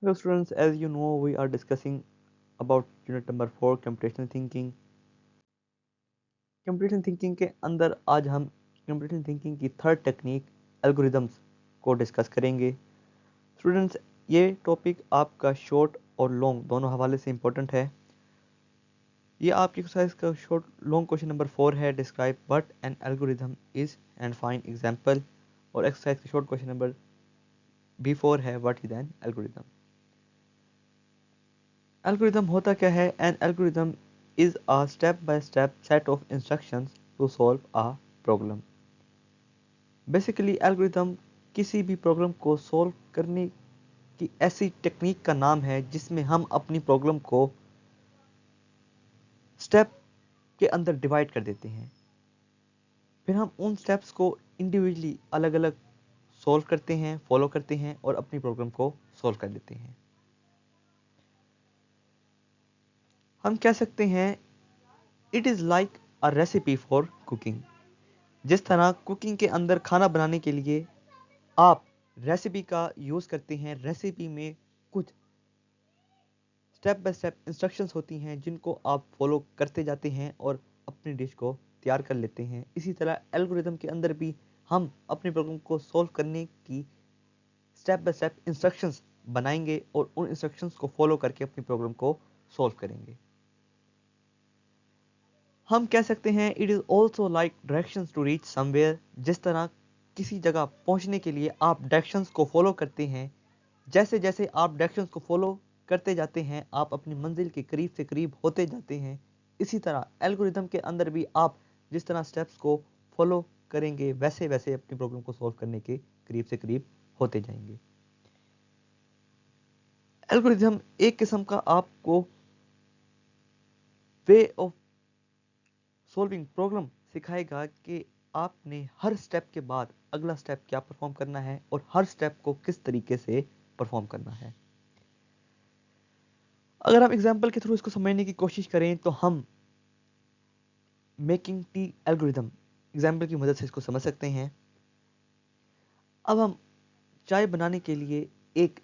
Hello students, as you know, we are discussing about unit number 4 computational thinking. Computation thinking के अंदर आज हम computation thinking की third technique algorithms को discuss करेंगे. स्टूडेंट्स, ये टॉपिक आपका शॉर्ट और लॉन्ग दोनों हवाले से इम्पोर्टेंट है. ये आपकी एक्सरसाइज का शॉर्ट लॉन्ग क्वेश्चन नंबर 4 है. Describe what an algorithm is and find example. और एक्सरसाइज का शॉर्ट क्वेश्चन नंबर B4 है. What is an algorithm. Algorithm होता क्या है? N algorithm is a step-by-step set of instructions to solve a problem. Basically algorithm किसी भी problem को solve करने की ऐसी टेक्निक का नाम है जिसमें हम अपनी प्रॉब्लम को स्टेप के अंदर डिवाइड कर देते हैं. फिर हम उन स्टेप्स को इंडिविजुअली अलग अलग सॉल्व करते हैं, फॉलो करते हैं और अपनी प्रॉब्लम को सॉल्व कर देते हैं. हम कह सकते हैं it is like a recipe for cooking. जिस तरह कुकिंग के अंदर खाना बनाने के लिए आप रेसिपी का यूज़ करते हैं, रेसिपी में कुछ स्टेप बाय स्टेप इंस्ट्रक्शंस होती हैं जिनको आप फॉलो करते जाते हैं और अपनी डिश को तैयार कर लेते हैं. इसी तरह एल्गोरिदम के अंदर भी हम अपनी प्रॉब्लम को सॉल्व करने की स्टेप बाय स्टेप इंस्ट्रक्शंस बनाएंगे और उन इंस्ट्रक्शंस को फॉलो करके अपनी प्रॉब्लम को सॉल्व करेंगे. हम कह सकते हैं it is also like directions to reach somewhere. जिस तरह किसी जगह पहुंचने के लिए आप डायरेक्शंस को फॉलो करते हैं, जैसे जैसे आप डायरेक्शंस को फॉलो करते जाते हैं आप अपनी मंजिल के करीब से करीब होते जाते हैं. इसी तरह एल्गोरिदम के अंदर भी आप जिस तरह स्टेप्स को फॉलो करेंगे वैसे वैसे अपनी प्रॉब्लम को सॉल्व करने के करीब से करीब होते जाएंगे. एल्गोरिदम एक किस्म का आपको वे ऑफ सॉल्विंग प्रॉब्लम सिखाएगा कि आपने हर स्टेप के बाद अगला स्टेप क्या परफॉर्म करना है और हर स्टेप को किस तरीके से परफॉर्म करना है. अगर हम एग्जांपल के थ्रू इसको समझने की कोशिश करें तो हम मेकिंग टी एल्गोरिदम एग्जांपल की मदद से इसको समझ सकते हैं. अब हम चाय बनाने के लिए एक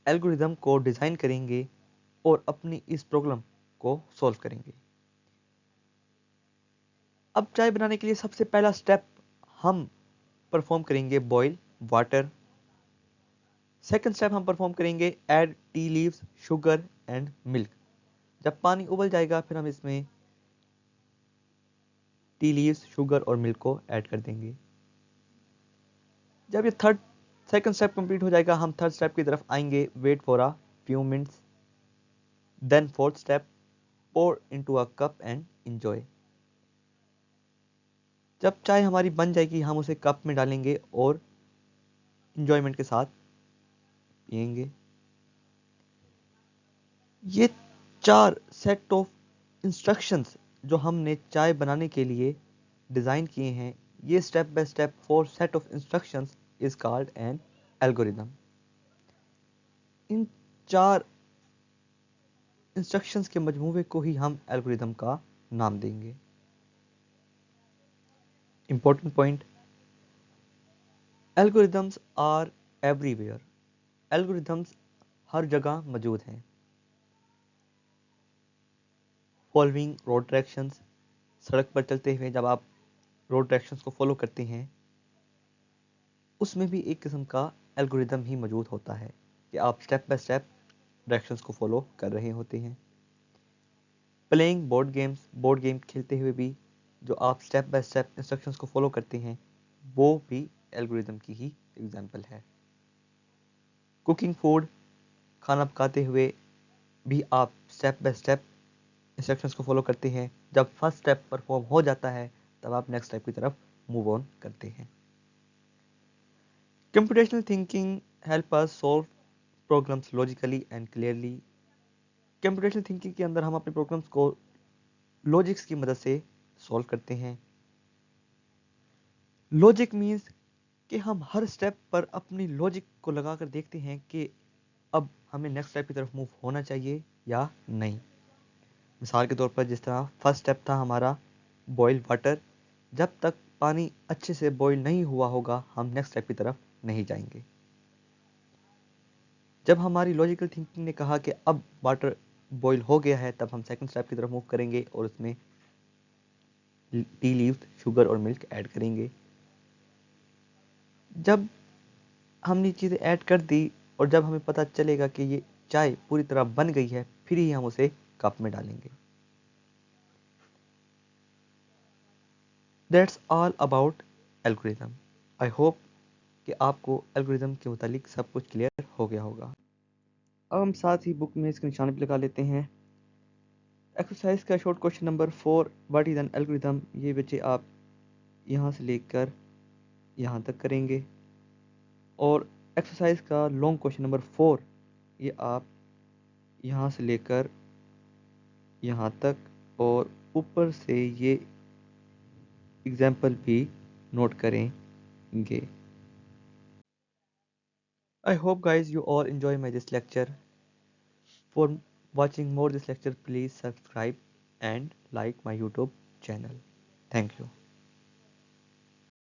एल्गोरिदम को डिज़ाइन करेंगे और अपनी इस प्रॉब्लम को सॉल्व करेंगे. अब चाय बनाने के लिए सबसे पहला स्टेप हम परफॉर्म करेंगे बॉयल वाटर. सेकंड स्टेप हम परफॉर्म करेंगे add tea leaves, sugar and milk. जब पानी उबल जाएगा फिर हम इसमें टी लीव्स, शुगर और मिल्क को ऐड कर देंगे. जब ये सेकंड स्टेप कंप्लीट हो जाएगा हम थर्ड स्टेप की तरफ आएंगे. Wait for a few minutes. Then fourth step pour into a cup and enjoy. जब चाय हमारी बन जाएगी हम उसे कप में डालेंगे और एंजॉयमेंट के साथ पिएंगे. ये 4 सेट ऑफ इंस्ट्रक्शंस जो हमने चाय बनाने के लिए डिज़ाइन किए हैं, ये step by step 4 set of instructions is called an algorithm. इन 4 इंस्ट्रक्शंस के मजमूवे को ही हम एल्गोरिदम का नाम देंगे. Important point, algorithms are everywhere. Algorithms हर जगह मौजूद हैं. फॉलोइंग रोड डायरेक्शंस, सड़क पर चलते हुए जब आप रोड डायरेक्शंस को फॉलो करते हैं उसमें भी एक किस्म का एल्गोरिदम ही मौजूद होता है कि आप स्टेप बाय स्टेप डायरेक्शंस को फॉलो कर रहे होते हैं. Playing board games, board game खेलते हुए भी जो आप स्टेप बाय स्टेप इंस्ट्रक्शंस को फॉलो करते हैं वो भी एल्गोरिदम की ही एग्जांपल है. कुकिंग फूड, खाना पकाते हुए भी आप स्टेप बाय स्टेप इंस्ट्रक्शंस को फॉलो करते हैं. जब फर्स्ट स्टेप परफॉर्म हो जाता है तब आप नेक्स्ट स्टेप की तरफ मूव ऑन करते हैं. Computational thinking help us solve problems logically and clearly. Computational thinking के अंदर हम अपने प्रॉब्लम्स को लॉजिक्स की मदद से सॉल्व करते हैं. लॉजिक मीन्स कि हम हर स्टेप पर अपनी लॉजिक को लगाकर देखते हैं कि अब हमें नेक्स्ट स्टेप की तरफ मूव होना चाहिए या नहीं. मिसाल के तौर पर जिस तरह फर्स्ट स्टेप था हमारा बॉयल वाटर, जब तक पानी अच्छे से बॉयल नहीं हुआ होगा हम नेक्स्ट स्टेप की तरफ नहीं जाएंगे. जब हमारी लॉजिकल थिंकिंग ने कहा कि अब वाटर बॉईल हो गया है, तब हम सेकंड स्टेप की तरफ मूव करेंगे और उसमें टी लीव्स, शुगर और मिल्क ऐड करेंगे। जब हमने चीज़ें ऐड कर दी और जब हमें पता चलेगा कि ये चाय पूरी तरह बन गई है, फिर ही हम उसे कप में डालेंगे। That's all about algorithm. I hope कि आपको एल्गोरिथम के मुतालिक सब कुछ क्लियर हो गया होगा। अब हम साथ ही बुक में इसके निशान भी लगा लेते हैं। एक्सरसाइज का short question number 4, what is an algorithm, ये बच्चे आप यहाँ से लेकर यहाँ तक करेंगे। और एक्सरसाइज का लॉन्ग क्वेश्चन नंबर 4, ये आप यहाँ से लेकर यहाँ तक और ऊपर से ये एग्जाम्पल भी नोट करेंगे। I hope guys you all enjoy my this lecture. For watching more this lecture, please subscribe and like my YouTube channel. Thank you.